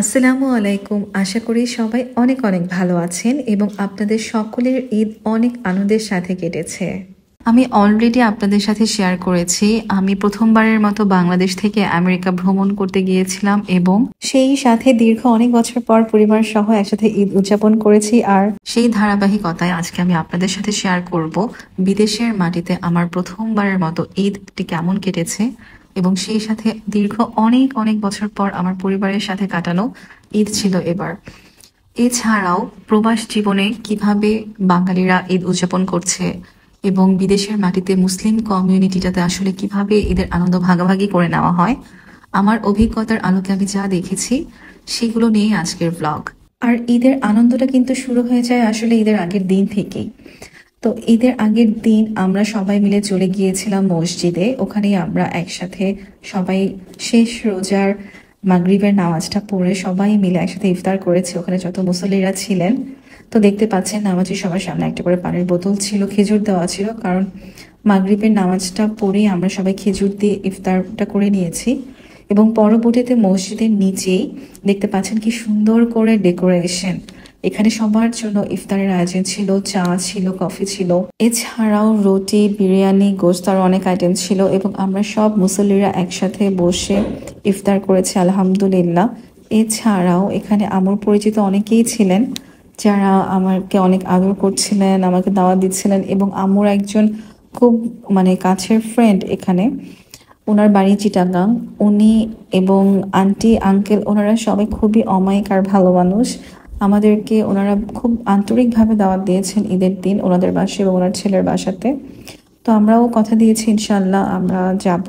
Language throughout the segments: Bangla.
আসসালামু আলাইকুম। আশা করি সবাই অনেক অনেক ভালো আছেন এবং আপনাদের সকলের ঈদ অনেক আনন্দের সাথে কেটেছে। আমি অলরেডি আপনাদের সাথে শেয়ার করেছি আমি প্রথমবারের মতো বাংলাদেশ থেকে আমেরিকা ভ্রমণ করতে গিয়েছিলাম এবং সেই সাথে দীর্ঘ অনেক বছর পর পরিবার সহ একসাথে ঈদ উদযাপন করেছি। আর সেই ধারাবাহিকতায় আজকে আমি আপনাদের সাথে শেয়ার করব বিদেশের মাটিতে আমার প্রথমবারের মতো ঈদটি কেমন কেটেছে এবং সেই সাথে দীর্ঘ অনেক অনেক বছর পর আমার পরিবারের সাথে কাটানো ঈদ ছিল এবার। এছাড়াও প্রবাস জীবনে কিভাবে বাঙালিরা ঈদ উদযাপন করছে এবং বিদেশের মাটিতে মুসলিম কমিউনিটিটাতে আসলে কিভাবে ঈদের আনন্দ ভাগাভাগি করে নেওয়া হয়, আমার অভিজ্ঞতার আলোকে আমি যা দেখেছি সেগুলো নিয়েই আজকের ব্লগ। আর ঈদের আনন্দটা কিন্তু শুরু হয়ে যায় আসলে ঈদের আগের দিন থেকেই। তো ঈদের আগের দিন আমরা সবাই মিলে চলে গিয়েছিলাম মসজিদে। ওখানেই আমরা একসাথে সবাই শেষ রোজার মাগরিবের নামাজটা পড়ে সবাই মিলে একসাথে ইফতার করেছি ওখানে যত মুসল্লিরা ছিলেন। তো দেখতে পাচ্ছেন নামাজি সবার সামনে একটা করে পানির বোতল ছিল, খেজুর দেওয়া ছিল, কারণ মাগরিবের নামাজটা পড়েই আমরা সবাই খেজুর দিয়ে ইফতারটা করে নিয়েছি। এবং পরবর্তীতে মসজিদের নিচেই দেখতে পাচ্ছেন কি সুন্দর করে ডেকোরেশন। এখানে সবার জন্য ইফতারের আয়োজন ছিল, চা ছিল, কফি ছিল, এছাড়াও রুটি, বিরিয়ানি, গোশত আর অনেক আইটেম ছিল এবং আমরা সব মুসল্লিরা একসাথে বসে ইফতার করেছি আলহামদুলিল্লাহ। এছাড়াও এখানে আমার পরিচিত অনেকেই ছিলেন যারা আমাকে অনেক আদর করছিলেন, আমাকে দাওয়াত দিচ্ছিলেন এবং আমার একজন খুব কাছের ফ্রেন্ড এখানে, ওনার বাড়ি চিটাগাং, উনি এবং আন্টি আঙ্কেল ওনারা সবাই খুবই অমায়িক আর ভালো মানুষ। আমাদেরকে ওনারা খুব আন্তরিকভাবে দাওয়াত দিয়েছেন ঈদের দিন ওনাদের বাসায় এবং ওনার ছেলের বাসাতে। তো আমরাও কথা দিয়েছি ইনশাল্লাহ আমরা যাব।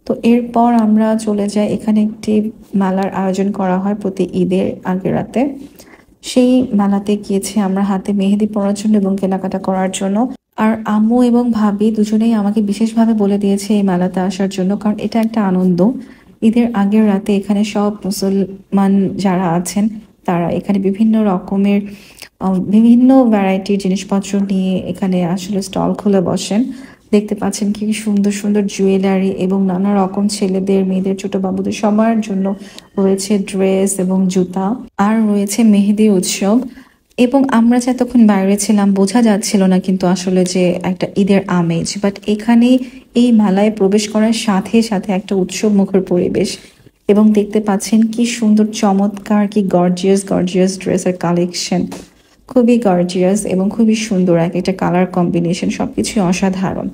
তো এরপর আমরা চলে যাই, এখানে একটি মেলার আয়োজন করা হয় প্রতি ঈদের আগের রাতে। সেই মেলাতে গিয়েছি আমরা হাতে মেহেদি পরার জন্য এবং কেনাকাটা করার জন্য। আর আম্মু এবং ভাবি দুজনেই আমাকে বিশেষভাবে বলে দিয়েছে এই মেলাতে আসার জন্য, কারণ এটা একটা আনন্দ। ঈদের আগের রাতে এখানে সব মুসলমান যারা আছেন তারা এখানে বিভিন্ন রকমের বিভিন্ন ভ্যারাইটির জিনিসপত্র নিয়ে এখানে আসলে স্টল খুলে বসেন। দেখতে পাচ্ছেন কি সুন্দর সুন্দর জুয়েলারি এবং নানা রকম ছেলেদের, মেয়েদের, ছোট বাবুদের সবার জন্য রয়েছে ড্রেস এবং জুতা। আর রয়েছে মেহেদি উৎসব। এবং আমরা যতক্ষণ বাইরে ছিলাম বোঝা যাচ্ছিল না কিন্তু আসলে যে একটা ঈদের আমেজ, বাট এখানে এই মেলায় প্রবেশ করার সাথে সাথে একটা উৎসব মুখর পরিবেশ। এবং দেখতে পাচ্ছেন কি সুন্দর চমৎকার কি গর্জিয়াস গর্জিয়াস ড্রেসের কালেকশন, খুবই গর্জিয়াস এবং খুবই সুন্দর, এক একটা কালার কম্বিনেশন সবকিছুই অসাধারণ।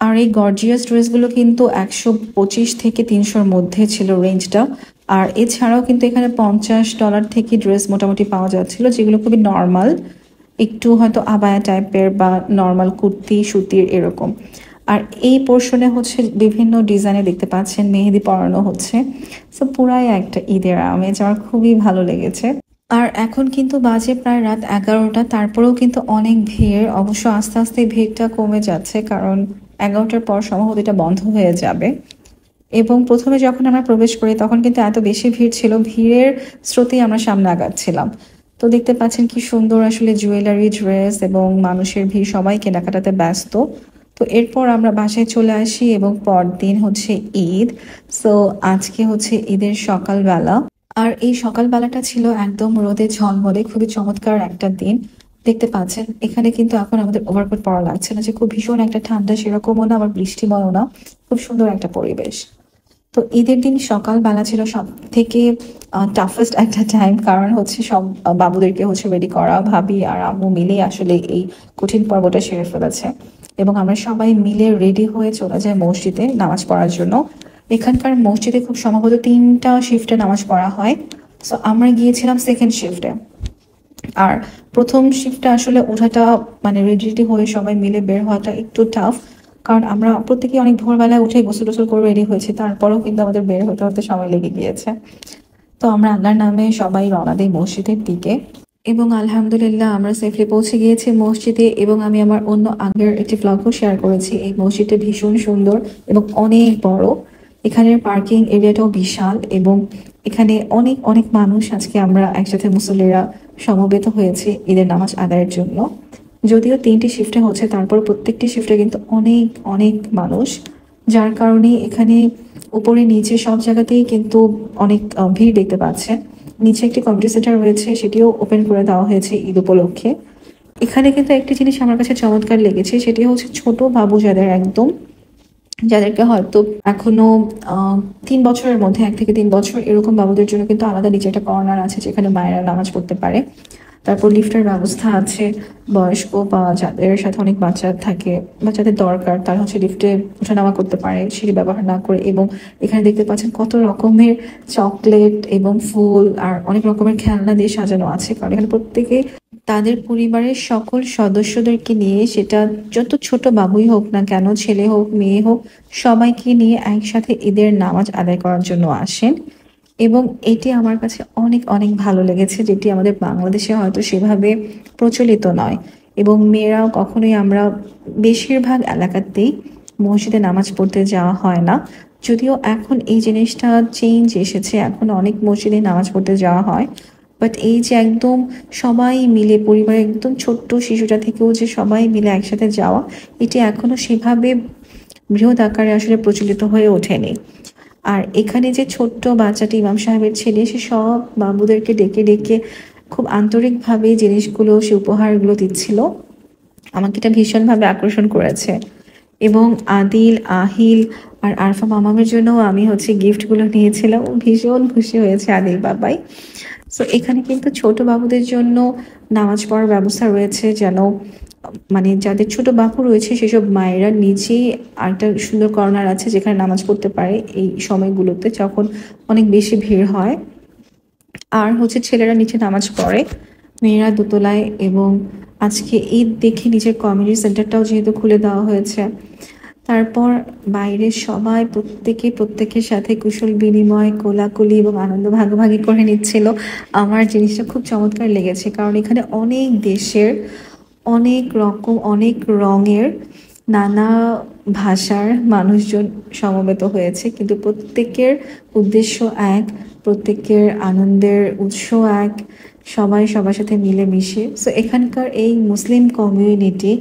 আর এই গর্জিয়াস ড্রেসগুলো কিন্তু 125 থেকে 300-র মধ্যে ছিল রেঞ্জটা। আর এছাড়াও কিন্তু এখানে $50 থেকে ড্রেস মোটামুটি পাওয়া যাচ্ছিল, যেগুলো খুবই নর্মাল, একটু হয়তো আবায়া টাইপের বা নর্মাল কুর্তি সুতির এরকম। আর এই পোর্শনে হচ্ছে বিভিন্ন ডিজাইনে দেখতে পাচ্ছেন মেহেদি পরানো হচ্ছে। সো পুরাই একটা ঈদের আমেজ, আমার খুবই ভালো লেগেছে। আর এখন কিন্তু বাজে প্রায় রাত 11টা, তারপরেও কিন্তু অনেক ভিড়। অবশ্য আস্তে আস্তে ভিড়টা কমে যাচ্ছে, কারণ 11টার পর সম্ভবত এটা বন্ধ হয়ে যাবে। এবং প্রথমে যখন আমরা প্রবেশ করি তখন কিন্তু এত বেশি ভিড় ছিল, ভিড়ের স্রোতেই আমরা সামনে আগাচ্ছিলাম। তো দেখতে পাচ্ছেন কি সুন্দর আসলে জুয়েলারি, ড্রেস এবং মানুষের ভিড়, সবাই কেনাকাটাতে ব্যস্ত। তো এরপর আমরা বাসায় চলে আসি এবং পরদিন হচ্ছে ঈদ। সো আজকে হচ্ছে ঈদের সকালবেলা। আর এই সকালবেলাটা ছিল একদম রোদে ঝলমলে, খুবই চমৎকার একটা দিন। দেখতে পাচ্ছেন এখানে কিন্তু এখন আমাদের ওভারকোট পরা লাগছে না, যে খুব ভীষণ একটা ঠান্ডা সেরকমও না, আবার বৃষ্টিময়ও না, খুব সুন্দর একটা পরিবেশ। তো ঈদের দিন সকালবেলা ছিল সব থেকে টাফেস্ট একটা টাইম, কারণ হচ্ছে সব বাবুদেরকে হচ্ছে রেডি করা, ভাবি আর আম্মু মিলে আসলে এই কঠিন পর্বটা সেরে ফেলেছে। এবং আমরা সবাই মিলে রেডি হয়ে চলে যাই মসজিদে নামাজ পড়ার জন্য। এখানকার মসজিদে খুব সম্ভবত 3টা শিফটে নামাজ পড়া হয়। সো আমরা গিয়েছিলাম সেকেন্ড শিফটে। আর প্রথম শিফটে আসলে ওঠাটা রেডি হয়ে সবাই মিলে বের হওয়াটা একটু টাফ, কারণ আমরা প্রত্যেকে অনেক ভোরবেলায় উঠে গোসল টোসল করে রেডি হয়েছি, তারপরেও কিন্তু আমাদের বের হতে হতে সময় লেগে গিয়েছে। তো আমরা আল্লাহর নামে সবাই রওনা দিই মসজিদের দিকে এবং আলহামদুলিল্লাহ আমরা সেফলি পৌঁছে গিয়েছি মসজিদে। এবং আমি আমার অন্য আগের একটি ব্লগও শেয়ার করেছি, এই মসজিদটা ভীষণ সুন্দর এবং অনেক বড়। এখানের পার্কিং এরিয়াটাও বিশাল এবং এখানে অনেক অনেক মানুষ আজকে আমরা একসাথে মুসল্লিরা সমবেত হয়েছে ঈদের নামাজ আদায়ের জন্য। যদিও 3টি শিফটে হচ্ছে, তারপর প্রত্যেকটি শিফটে কিন্তু অনেক অনেক মানুষ, যার কারণে এখানে উপরে নিচে সব জায়গাতেই কিন্তু অনেক ভিড় দেখতে পাচ্ছেন। নিচে একটি কম্পিউটার সেন্টার রয়েছে, সেটিও ওপেন করে দেওয়া হয়েছে ঈদ উপলক্ষে। এখানে কিন্তু একটি জিনিস আমার কাছে চমৎকার লেগেছে, সেটি হচ্ছে ছোট বাবু যাদেরকে হয়তো এখনো 3 বছরের মধ্যে, 1 থেকে 3 বছর এরকম বাবুদের জন্য কিন্তু আলাদা নিচে একটা কর্নার আছে যেখানে মায়েরা নামাজ পড়তে পারে। তারপর লিফটের ব্যবস্থা আছে, বয়স্ক বা যাদের সাথে অনেক বাচ্চা থাকে বা যাদের দরকার তারা হচ্ছে লিফটে ওঠানামা করতে পারে সিঁড়ি ব্যবহার না করে। এবং এখানে দেখতে পাচ্ছেন কত রকমের চকলেট এবং ফুল আর অনেক রকমের খেলনা দিয়ে সাজানো আছে, কারণ এখানে প্রত্যেকে তাদের পরিবারের সকল সদস্যদেরকে নিয়ে, সেটা যত ছোট বাবুই হোক না কেন, ছেলে হোক মেয়ে হোক, সবাইকে নিয়ে একসাথে ঈদের নামাজ আদায় করার জন্য আসেন। এবং এটি আমার কাছে অনেক অনেক ভালো লেগেছে, যেটি আমাদের বাংলাদেশে হয়তো সেভাবে প্রচলিত নয়। এবং মেয়েরাও কখনোই, আমরা বেশিরভাগ এলাকাতেই মসজিদে নামাজ পড়তে যাওয়া হয় না, যদিও এখন এই জিনিসটা চেঞ্জ এসেছে, এখন অনেক মসজিদে নামাজ পড়তে যাওয়া হয়। বাট এই যে একদম সবাই মিলে, পরিবারের একদম ছোট্ট শিশুটা থেকেও যে সবাই মিলে একসাথে যাওয়া, এটি এখনো সেভাবে বৃহৎ আকারে আসলে প্রচলিত হয়ে ওঠেনি। আর এখানে যে ছোট্ট বাচ্চাটি ইমাম সাহেবের ছেলে, সে সব বাবুদেরকে ডেকে ডেকে খুব আন্তরিকভাবে জিনিসগুলো, সে উপহারগুলো দিচ্ছিল। আমাকে এটা ভীষণভাবে আকর্ষণ করেছে। এবং আদিল, আহিল আর আরফা মামামের জন্য আমি হচ্ছে গিফটগুলো নিয়েছিলাম, ভীষণ খুশি হয়েছে আদিল বাবাই। সো এখানে কিন্তু ছোট বাবুদের জন্য নামাজ পড়ার ব্যবস্থা রয়েছে, যেন মানে যাদের ছোট বাবু রয়েছে সেসব মায়েরা নিচেই একটা সুন্দর কর্নার আছে যেখানে নামাজ পড়তে পারে এই সময়গুলোতে যখন অনেক বেশি ভিড় হয়। আর হচ্ছে ছেলেরা নিচে নামাজ পড়ে, মেয়েরা দোতলায়। এবং আজকে ঈদ দেখে নিজের কমিউনিটি সেন্টারটাও যেহেতু খুলে দেওয়া হয়েছে, তারপর বাইরে সবাই প্রত্যেকের সাথে কুশল বিনিময়, কোলাকুলি এবং আনন্দ ভাগাভাগি করে নিচ্ছিল। আমার জিনিসটা খুব চমৎকার লেগেছে, কারণ এখানে অনেক দেশের, অনেক রকম, অনেক রঙের, নানা ভাষার মানুষজন সমবেত হয়েছে, কিন্তু প্রত্যেকের উদ্দেশ্য এক, প্রত্যেকের আনন্দের উৎস এক, সবাই সবার সাথে মিলেমিশে। সো এখানকার এই মুসলিম কমিউনিটি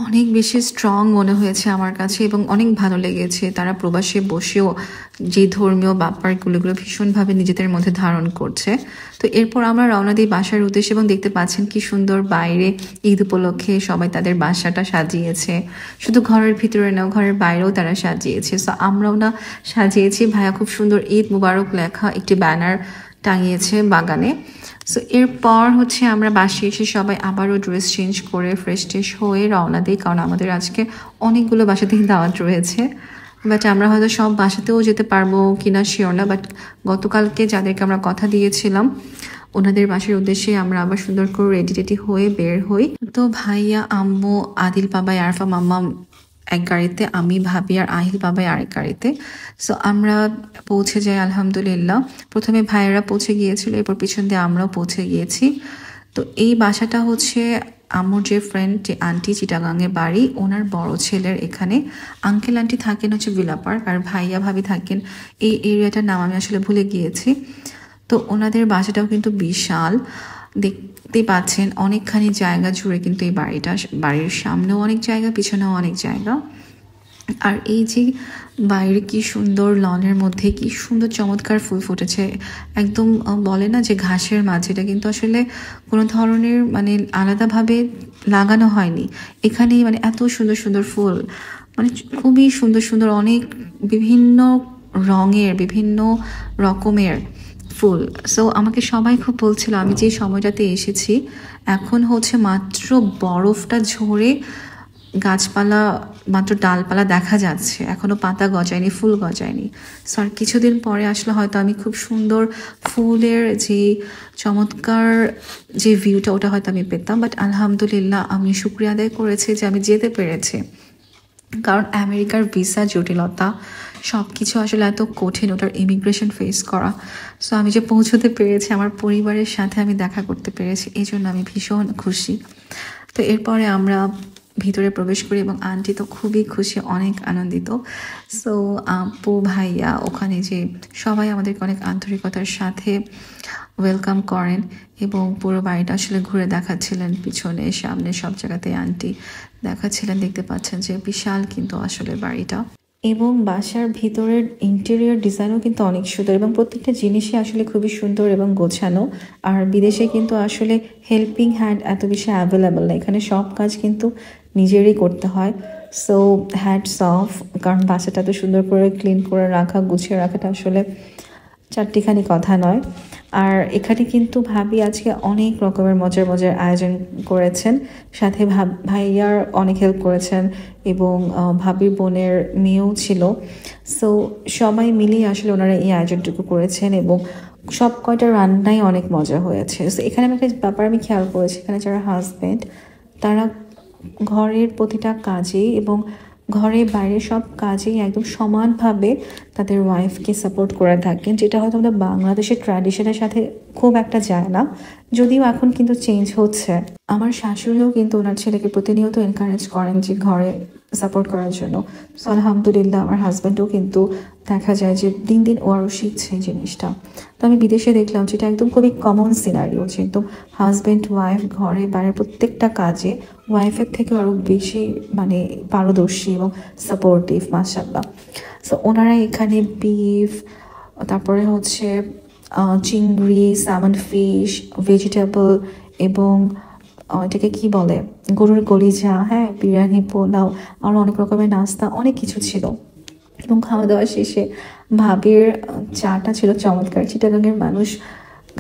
অনেক বেশি স্ট্রং মনে হয়েছে আমার কাছে এবং অনেক ভালো লেগেছে। তারা প্রবাসে বসেও যে ধর্মীয় ব্যাপারগুলো ভীষণভাবে নিজেদের মধ্যে ধারণ করছে। তো এরপর আমরা রওনা দিই বাসার উদ্দেশ্যে, এবং দেখতে পাচ্ছেন কি সুন্দর বাইরে ঈদ উপলক্ষে সবাই তাদের বাসাটা সাজিয়েছে। শুধু ঘরের ভিতরে না, ঘরের বাইরেও তারা সাজিয়েছে। সো আমরাও না সাজিয়েছি। ভাইয়া খুব সুন্দর ঈদ মুবারক লেখা একটি ব্যানার টাঙিয়েছে বাগানে। সো এরপর হচ্ছে আমরা বাসায় এসে সবাই আবারও ড্রেস চেঞ্জ করে ফ্রেশ ট্রেশ হয়ে রওনা দিই, কারণ আমাদের আজকে অনেকগুলো বাসাতেই দাওয়াত রয়েছে। বাট আমরা হয়তো সব বাসাতেও যেতে পারবো কিনা শিওর না, বাট গতকালকে যাদেরকে আমরা কথা দিয়েছিলাম ওনাদের বাসার উদ্দেশ্যে আমরা আবার সুন্দর করে রেডি টেডি হয়ে বের হই। তো ভাইয়া, আম্মু, আদিল বাবাই, আরফা মাম্মা এক গাড়িতে, আমি, ভাবি আর আহিল বাবাই আরেক গাড়িতে। সো আমরা পৌঁছে যাই আলহামদুলিল্লাহ। প্রথমে ভাইয়েরা পৌঁছে গিয়েছিল, এরপর পিছন দিয়ে আমরাও পৌঁছে গিয়েছি। তো এই বাসাটা হচ্ছে আমার যে ফ্রেন্ড, যে আন্টি চিটাগাংয়ের বাড়ি, ওনার বড় ছেলের এখানে। আঙ্কেল আন্টি থাকেন হচ্ছে ভিলা পার্ক, আর ভাইয়া ভাবি থাকেন এই এরিয়াটার নাম আমি আসলে ভুলে গিয়েছি। তো ওনাদের বাসাটাও কিন্তু বিশাল, দেখতে পাচ্ছেন অনেকখানি জায়গা জুড়ে কিন্তু এই বাড়িটা, বাড়ির সামনেও অনেক জায়গা, পিছনেও অনেক জায়গা। আর এই যে বাইরে কি সুন্দর লনের মধ্যে কি সুন্দর চমৎকার ফুল ফুটেছে, একদম বলে না যে ঘাসের মাঝে, এটা কিন্তু আসলে কোনো ধরনের মানে আলাদাভাবে লাগানো হয়নি, এখানেই মানে এত সুন্দর সুন্দর ফুল, মানে খুবই সুন্দর সুন্দর, অনেক বিভিন্ন রঙের, বিভিন্ন রকমের ফুল। সো আমাকে সবাই খুব বলছিল, আমি যে সময়টাতে এসেছি এখন হচ্ছে মাত্র বরফটা ঝরে গাছপালা, মাত্র ডালপালা দেখা যাচ্ছে, এখনো পাতা গজায়নি, ফুল গজায়নি। সো আর কিছুদিন পরে আসলে হয়তো আমি খুব সুন্দর ফুলের যে চমৎকার যে ভিউটা, ওটা হয়তো আমি পেতাম। বাট আলহামদুলিল্লাহ আমি শুকরিয়া আদায় করেছি যে আমি যেতে পেরেছি, কারণ আমেরিকার ভিসা জটিলতা, সব কিছু আসলে এত কঠিন, ওটার ইমিগ্রেশন ফেস করা। সো আমি যে পৌঁছতে পেরেছি, আমার পরিবারের সাথে আমি দেখা করতে পেরেছি, এই জন্য আমি ভীষণ খুশি। তো এরপরে আমরা ভিতরে প্রবেশ করি এবং আন্টি তো খুবই খুশি, অনেক আনন্দিত। সো আপু, ভাইয়া, ওখানে যে সবাই আমাদেরকে অনেক আন্তরিকতার সাথে ওয়েলকাম করেন এবং পুরো বাড়িটা আসলে ঘুরে দেখাচ্ছিলেন, পিছনে সামনে সব জায়গাতে আন্টি দেখাচ্ছিলেন। দেখতে পাচ্ছেন যে বিশাল কিন্তু আসলে বাড়িটা। এবং বাসার ভিতরের ইন্টেরিয়র ডিজাইনও কিন্তু অনেক সুন্দর এবং প্রত্যেকটা জিনিসই আসলে খুবই সুন্দর এবং গোছানো। আর বিদেশে কিন্তু আসলে হেল্পিং হ্যান্ড এত বেশি অ্যাভেলেবল না, এখানে সব কাজ কিন্তু নিজেরই করতে হয়। সো হ্যাটস অফ, কারণ বাসাটা তো সুন্দর করে ক্লিন করে রাখা, গুছিয়ে রাখাটা আসলে চারটিখানি কথা নয়। আর এখানে কিন্তু ভাবি আজকে অনেক রকমের মজার মজার আয়োজন করেছেন, সাথে ভাইয়ার অনেক হেল্প করেছেন এবং ভাবির বোনের মেয়েও ছিল। সো সবাই মিলিয়ে আসলে ওনারা এই আয়োজনটুকু করেছেন এবং সব কয়টা রান্নাই অনেক মজা হয়েছে। সো এখানে আমি একটা ব্যাপার আমি খেয়াল করেছি, এখানে যারা হাজব্যান্ড তারা ঘরের প্রতিটা কাজে এবং ঘরে বাইরে সব কাজেই একদম সমানভাবে তাদের ওয়াইফকে সাপোর্ট করে থাকেন, যেটা হয়তো আমাদের বাংলাদেশের ট্র্যাডিশনের সাথে খুব একটা যায় না, যদিও এখন কিন্তু চেঞ্জ হচ্ছে। আমার শাশুড়িও কিন্তু ওনার ছেলেকে প্রতিনিয়ত এনকারেজ করেন যে ঘরে সাপোর্ট করার জন্য। সো আলহামদুলিল্লাহ আমার হাজব্যান্ডও কিন্তু দেখা যায় যে দিন দিন ও আরও শিখছে এই জিনিসটা। তো আমি বিদেশে দেখলাম যেটা একদম খুবই কমন সিনারিও, যে একদম হাজব্যান্ড ওয়াইফ ঘরে বাইরে প্রত্যেকটা কাজে ওয়াইফের থেকে আরও বেশি মানে পারদর্শী এবং সাপোর্টিভ, মাশাআল্লাহ। সো ওনারা এখানে বিফ, তারপরে হচ্ছে চিংড়ি, স্যামন ফিশ, ভেজিটেবল এবং এটাকে কি বলে, গরুর কলিজা, হ্যাঁ, বিরিয়ানি, পোলাও, আরও অনেক রকমের নাস্তা, অনেক কিছু ছিল। এবং খাওয়া দাওয়া শেষে ভাবির চাটা ছিল চমৎকার। চিটাগাংয়ের মানুষ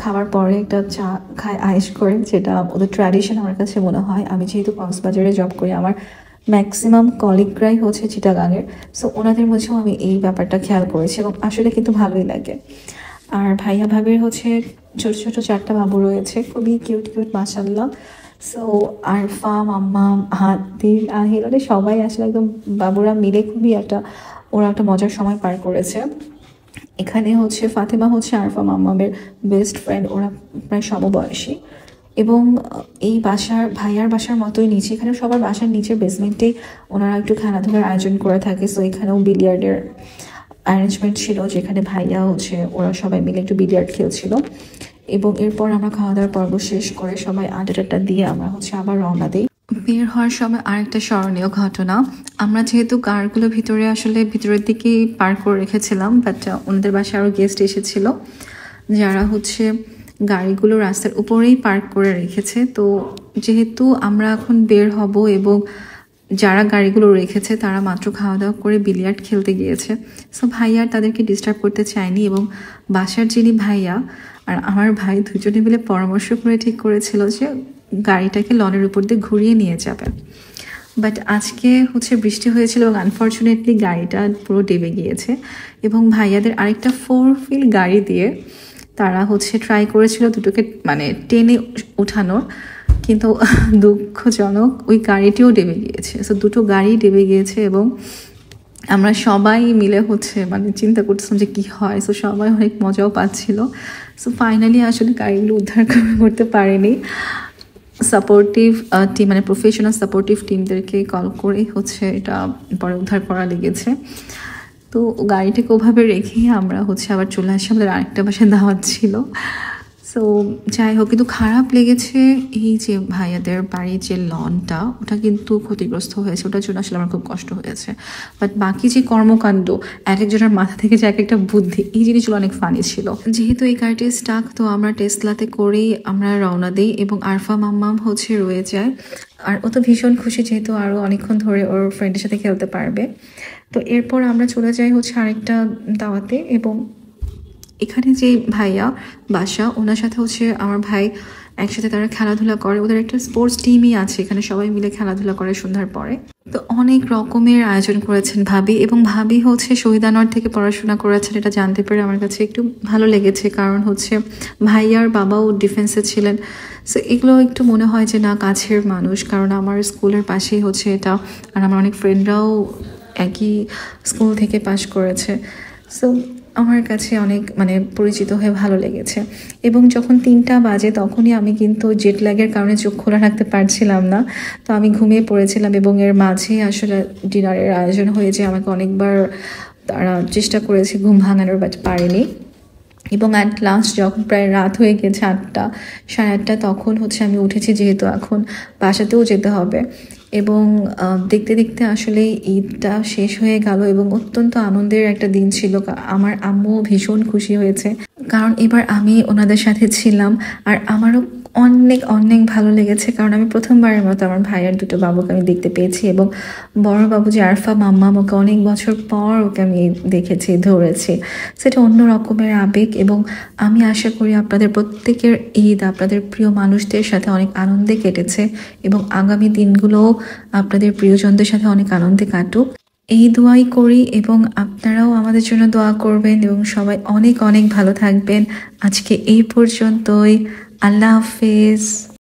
খাওয়ার পরে একটা চা খায় আয়েশ করে, যেটা ওদের ট্র্যাডিশন আমার কাছে মনে হয়। আমি যেহেতু কক্সবাজারে জব করি, আমার ম্যাক্সিমাম কলিগরাই হচ্ছে চিটাগাংয়ের। সো ওনাদের মধ্যেও আমি এই ব্যাপারটা খেয়াল করেছি এবং আসলে কিন্তু ভালোই লাগে। আর ভাইয়া ভাবির হচ্ছে ছোট ছোট 4টা বাবু রয়েছে, খুবই কিউট কিউট মাশাআল্লাহ। সো আরফা, মাম্মা, হাতির, আহিল, সবাই আসলে একদম বাবুরা মিলে খুবই ওরা একটা মজার সময় পার করেছে। এখানে হচ্ছে ফাতেমা হচ্ছে আরফা মাম্মামের বেস্ট ফ্রেন্ড, ওরা প্রায় সমবয়সী। এবং এই ভাইয়ার বাসার মতোই নিচে, এখানে সবার বাসার নিচের বেসমেন্টেই ওনারা একটু খেলাধুলার আয়োজন করে থাকে। সো এখানেও বিলিয়ার্ডের অ্যারেঞ্জমেন্ট ছিল, যেখানে ভাইয়া হচ্ছে ওরা সবাই মিলে একটু বিলিয়ার্ড খেলছিল। এবং এরপর আমরা খাওয়া দাওয়ার পর্ব শেষ করে সবাই আড্ডা দিয়ে আমরা হচ্ছে আবার রওনা দিই। বের হওয়ার সময় আরেকটা স্মরণীয় ঘটনা, আমরা যেহেতু কারগুলো ভিতরের দিকেই পার্ক করে রেখেছিলাম, বাট ওনাদের বাসায় আরও গেস্ট এসেছিল যারা হচ্ছে গাড়িগুলো রাস্তার উপরেই পার্ক করে রেখেছে। তো যেহেতু আমরা এখন বের হব এবং যারা গাড়িগুলো রেখেছে তারা মাত্র খাওয়া দাওয়া করে বিলিয়ার্ড খেলতে গিয়েছে, সো ভাইয়া তাদেরকে ডিস্টার্ব করতে চায়নি এবং বাসার যিনি ভাইয়া আর আমার ভাই দুজনে মিলে পরামর্শ করে ঠিক করেছিল যে গাড়িটাকে লনের উপর দিয়ে ঘুরিয়ে নিয়ে যাবে। বাট আজকে হচ্ছে বৃষ্টি হয়েছিল এবং আনফর্চুনেটলি গাড়িটা পুরো ডেবে গিয়েছে এবং ভাইয়াদের আরেকটা 4 হুইল গাড়ি দিয়ে তারা হচ্ছে ট্রাই করেছিল দুটোকে মানে টেনে ওঠানোর, কিন্তু দুঃখজনক ওই গাড়িটিও ডেবে গিয়েছে। সো দুটো গাড়ি ডেবে গিয়েছে এবং আমরা সবাই মিলে হচ্ছে মানে চিন্তা করতেছিলাম যে কী হয়। সো সবাই অনেক মজাও পাচ্ছিল। সো ফাইনালি আসলে গাড়িগুলো উদ্ধার করতে পারেনি। সাপোর্টিভ টিম মানে প্রফেশনাল সাপোর্টিভ টিমদেরকে কল করে হচ্ছে এটা পরে উদ্ধার করা লেগেছে। তো গাড়িটাকে ওভাবে রেখেই আমরা হচ্ছে আবার চলে আসি, আমাদের আরেকটা বাসায় দাওয়াত ছিল। সো যাই হোক, কিন্তু খারাপ লেগেছে এই যে ভাইয়াদের বাড়ির যে লনটা ওটা কিন্তু ক্ষতিগ্রস্ত হয়েছে, ওটার জন্য আসলে আমার খুব কষ্ট হয়েছে। বাট বাকি যে কর্মকাণ্ড, এক একজনের মাথা থেকে যে এক একটা বুদ্ধি, এই জিনিসগুলো অনেক ফানি ছিল। যেহেতু এই গাড়িটি স্টাক, তো আমরা টেসলাতে করেই আমরা রওনা দিই এবং আরফা মাম্মাম হচ্ছে রয়ে যায়। আর ও তো ভীষণ খুশি যেহেতু আরও অনেকক্ষণ ধরে ওর ফ্রেন্ডের সাথে খেলতে পারবে। তো এরপর আমরা চলে যাই হচ্ছে আরেকটা দাওয়াতে এবং এখানে যে ভাইয়া বাসা ওনার সাথে হচ্ছে আমার ভাই একসাথে তারা খেলাধুলা করে, ওদের একটা স্পোর্টস টিমই আছে, এখানে সবাই মিলে খেলাধুলা করে সন্ধ্যার পরে। তো অনেক রকমের আয়োজন করেছেন ভাবি, এবং ভাবি হচ্ছে শহীদানোর থেকে পড়াশোনা করেছেন, এটা জানতে পেরে আমার কাছে একটু ভালো লেগেছে, কারণ হচ্ছে ভাইয়ার বাবাও ডিফেন্সে ছিলেন। সো এগুলো একটু মনে হয় যে না, কাছের মানুষ, কারণ আমার স্কুলের পাশেই হচ্ছে এটা, আর আমার অনেক ফ্রেন্ডরাও একই স্কুল থেকে পাশ করেছে। সো আমার কাছে অনেক মানে পরিচিত হয়ে ভালো লেগেছে। এবং যখন 3টা বাজে তখনই আমি কিন্তু জেট ল্যাগের কারণে চোখ খোলা রাখতে পারছিলাম না, তো আমি ঘুমিয়ে পড়েছিলাম এবং এর মাঝেই আসলে ডিনারের আয়োজন হয়েছে। আমাকে অনেকবার তারা চেষ্টা করেছে ঘুম ভাঙানোর, বাট পারেনি। এবং অ্যাট লাস্ট যখন প্রায় রাত হয়ে গেছে 8টা, 8:30, তখন হচ্ছে আমি উঠেছি, যেহেতু এখন বাসাতেও যেতে হবে। এবং দেখতে দেখতে আসলে ঈদটা শেষ হয়ে গেল এবং অত্যন্ত আনন্দের একটা দিন ছিল। আমার আম্মু ভীষণ খুশি হয়েছে, কারণ এবার আমি ওনাদের সাথে ছিলাম। আর আমারও অনেক অনেক ভালো লেগেছে, কারণ আমি প্রথমবারের মতো আমার ভাইয়ের দুটো বাবুকে আমি দেখতে পেয়েছি। এবং বড় বাবু যে আরফা মাম্মা, ওকে অনেক বছর পর ওকে আমি দেখেছি, ধরেছি। সেটা অন্য রকমের আবেগ। এবং আমি আশা করি আপনাদের প্রত্যেকের ঈদ আপনাদের প্রিয় মানুষদের সাথে অনেক আনন্দে কেটেছে এবং আগামী দিনগুলোও আপনাদের প্রিয়জনদের সাথে অনেক আনন্দে কাটুক, এই দোয়াই করি। এবং আপনারাও আমাদের জন্য দোয়া করবেন এবং সবাই অনেক অনেক ভালো থাকবেন। আজকে এই পর্যন্তই। আল্লাহ হাফেজ।